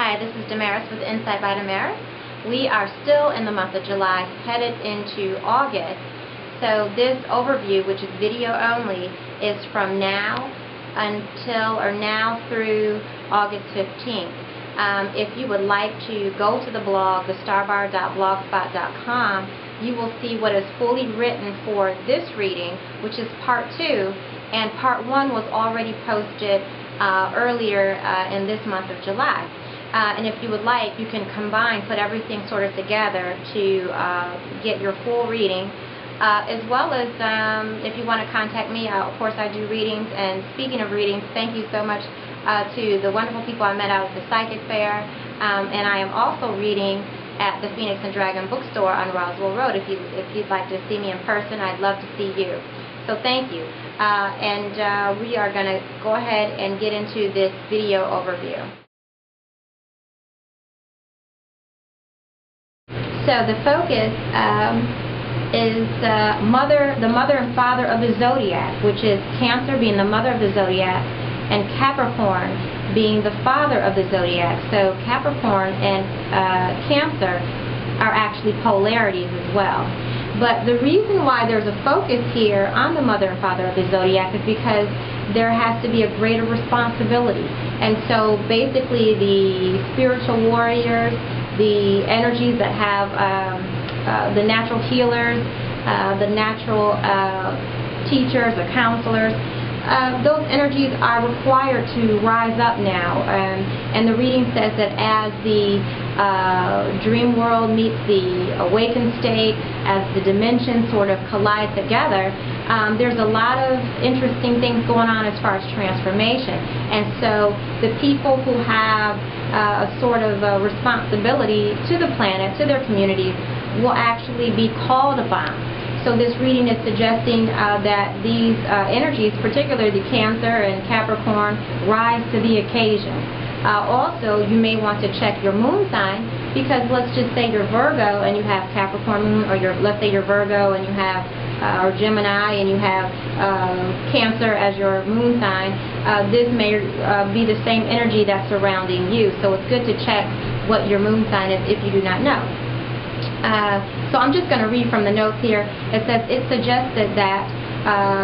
Hi, this is Damaris with Insight by Damaris. We are still in the month of July, headed into August. So this overview, which is video only, is from now through August 15th. If you would like to go to the blog, thestarbar.blogspot.com, you will see what is fully written for this reading, which is part 2, and part 1 was already posted earlier in this month of July. And if you would like, you can combine, put everything sort of together to get your full reading, as well as if you want to contact me. Of course, I do readings. And speaking of readings, thank you so much to the wonderful people I met out at the Psychic Fair. And I am also reading at the Phoenix and Dragon bookstore on Roswell Road. If you'd like to see me in person, I'd love to see you. So thank you. And we are going to go ahead and get into this video overview. So the focus is the mother and father of the zodiac, which is Cancer being the mother of the zodiac and Capricorn being the father of the zodiac. So Capricorn and Cancer are actually polarities as well. But the reason why there's a focus here on the mother and father of the zodiac is because there has to be a greater responsibility. And so basically the spiritual warriors, the energies that have the natural healers, the natural teachers or counselors, those energies are required to rise up now. And the reading says that as the dream world meets the awakened state, as the dimensions sort of collide together, there's a lot of interesting things going on as far as transformation. And so the people who have a sort of responsibility to the planet, to their communities, will actually be called upon. So this reading is suggesting that these energies, particularly the Cancer and Capricorn, rise to the occasion. Also, you may want to check your moon sign, because let's just say you're Virgo and you have Capricorn moon, or let's say you're Virgo and you have or Gemini and you have Cancer as your moon sign. This may be the same energy that's surrounding you. So it's good to check what your moon sign is if you do not know. So I'm just going to read from the notes here. It says, it suggested that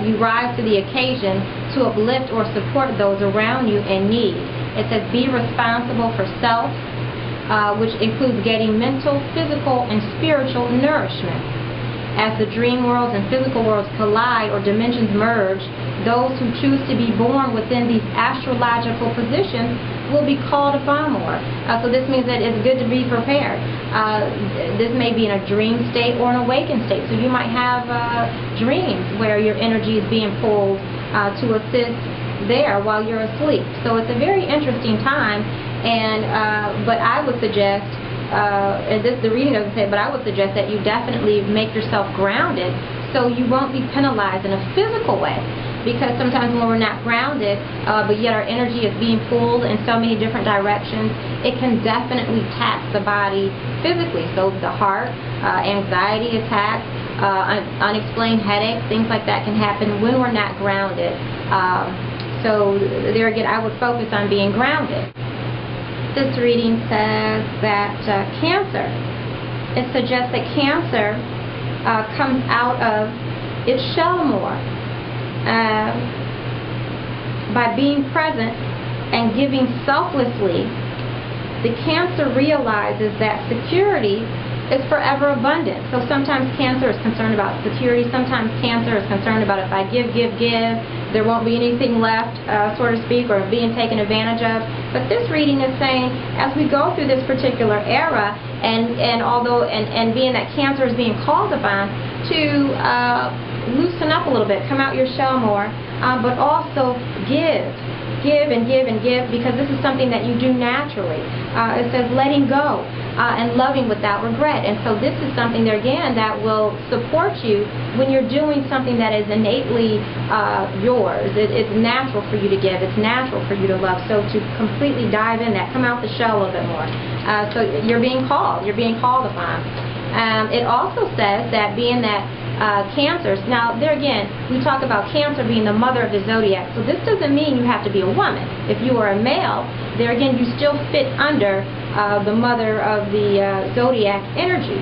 you rise to the occasion to uplift or support those around you in need. It says, be responsible for self, which includes getting mental, physical, and spiritual nourishment. As the dream worlds and physical worlds collide or dimensions merge, those who choose to be born within these astrological positions will be called upon more. So this means that it's good to be prepared. This may be in a dream state or an awakened state. So you might have dreams where your energy is being pulled to assist there while you're asleep. So it's a very interesting time, and but I would suggest, and the reading doesn't say, but I would suggest that you definitely make yourself grounded so you won't be penalized in a physical way. Because sometimes when we're not grounded, but yet our energy is being pulled in so many different directions, it can definitely tax the body physically. So the heart, anxiety attacks, unexplained headaches, things like that can happen when we're not grounded. So there again, I would focus on being grounded. This reading says that Cancer, it suggests that Cancer comes out of its shell more. By being present and giving selflessly, the Cancer realizes that security is forever abundant. So sometimes Cancer is concerned about security. Sometimes Cancer is concerned about, if I give, there won't be anything left, so to speak, or being taken advantage of. But this reading is saying, as we go through this particular era, and being that Cancer is being called upon to loosen up a little bit, come out your shell more, but also give and give and give, because this is something that you do naturally. It says letting go and loving without regret. And so this is something there again that will support you when you're doing something that is innately yours. It's natural for you to give. It's natural for you to love. So to completely dive in that, come out the shell a little bit more. So you're being called. You're being called upon. It also says that being that Cancers. Now, there again, we talk about Cancer being the mother of the zodiac. So this doesn't mean you have to be a woman. If you are a male, there again, you still fit under the mother of the zodiac energy.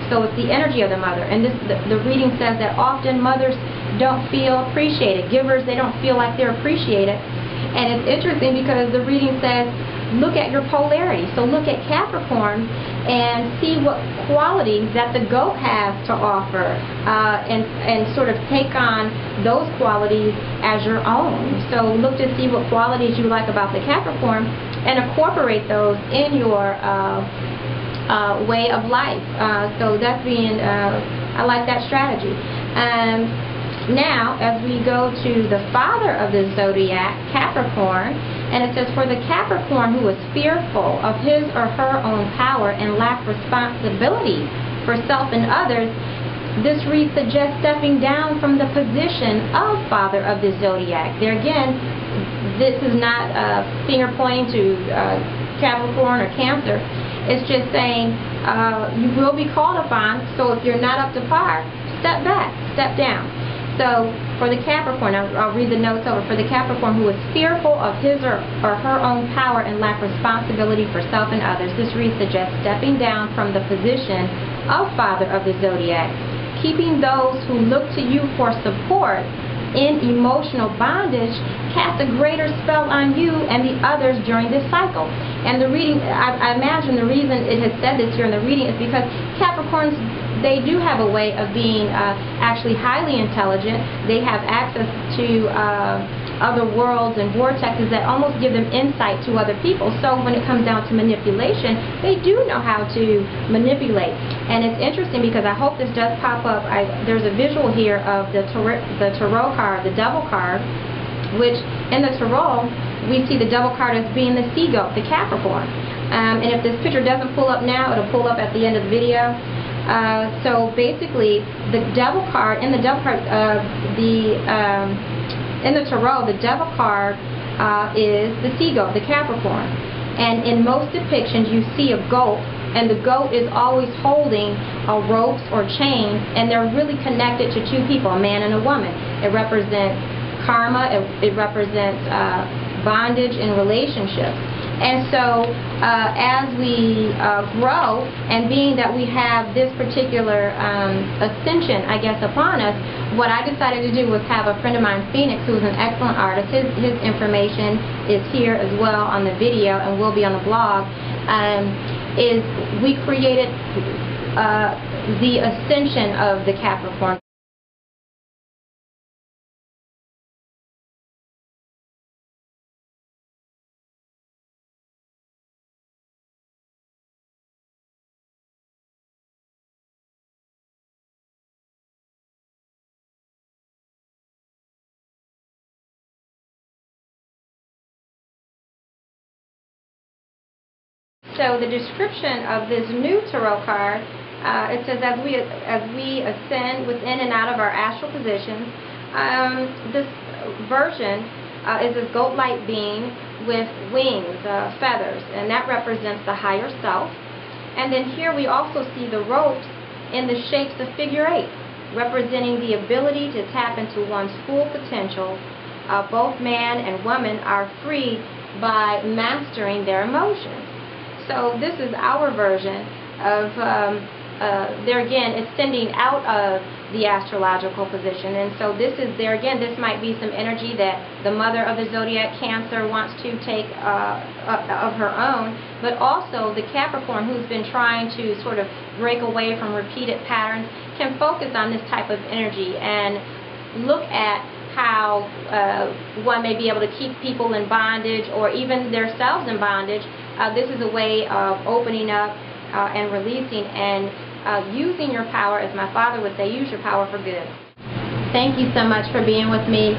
So it's the energy of the mother. And the reading says that often mothers don't feel appreciated. Givers, they don't feel like they're appreciated. And it's interesting because the reading says, look at your polarity. So look at Capricorn and see what qualities that the goat has to offer, and sort of take on those qualities as your own. So look to see what qualities you like about the Capricorn and incorporate those in your way of life. So that's being, I like that strategy. Now, as we go to the father of the zodiac, Capricorn, and it says, for the Capricorn who is fearful of his or her own power and lack responsibility for self and others, this read suggests stepping down from the position of father of the zodiac. There again, this is not finger pointing to Capricorn or Cancer. It's just saying you will be called upon, so if you're not up to par, step back, step down. So for the Capricorn, I'll read the notes over. For the Capricorn who is fearful of his or her own power and lack responsibility for self and others, this read suggests stepping down from the position of father of the zodiac, keeping those who look to you for support in emotional bondage cast a greater spell on you and the others during this cycle. And the reading, I imagine the reason it has said this here in the reading is because Capricorns, they do have a way of being actually highly intelligent. They have access to other worlds and vortexes that almost give them insight to other people. So when it comes down to manipulation, they do know how to manipulate. And it's interesting because I hope this does pop up. There's a visual here of the tarot card, the devil card, which in the tarot, we see the devil card as being the sea goat, the Capricorn. And if this picture doesn't pull up now, it'll pull up at the end of the video. So basically, the devil card, in the devil card, in the tarot, the devil card is the sea goat, the Capricorn. And in most depictions, you see a goat, and the goat is always holding ropes or chains, and they're really connected to two people, a man and a woman. It represents karma, it represents bondage in relationships. And so as we grow, and being that we have this particular ascension, I guess, upon us, what I decided to do was have a friend of mine, Phoenix, who's an excellent artist. His information is here as well on the video and will be on the blog. Is we created the ascension of the Capricorn. So the description of this new tarot card, it says, as we ascend within and out of our astral positions, this version is a goat-like being with wings, feathers, and that represents the higher self. And then here we also see the ropes in the shapes of figure 8, representing the ability to tap into one's full potential. Both man and woman are free by mastering their emotions. So this is our version of, there again, ascending out of the astrological position. And so this is, there again, this might be some energy that the mother of the zodiac, Cancer, wants to take of her own, but also the Capricorn, who's been trying to sort of break away from repeated patterns, can focus on this type of energy and look at how one may be able to keep people in bondage or even themselves in bondage. This is a way of opening up and releasing and using your power, as my father would say, use your power for good. Thank you so much for being with me.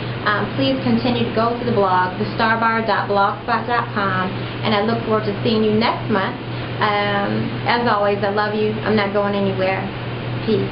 Please continue to go to the blog, thestarbar.blogspot.com, and I look forward to seeing you next month. As always, I love you. I'm not going anywhere. Peace.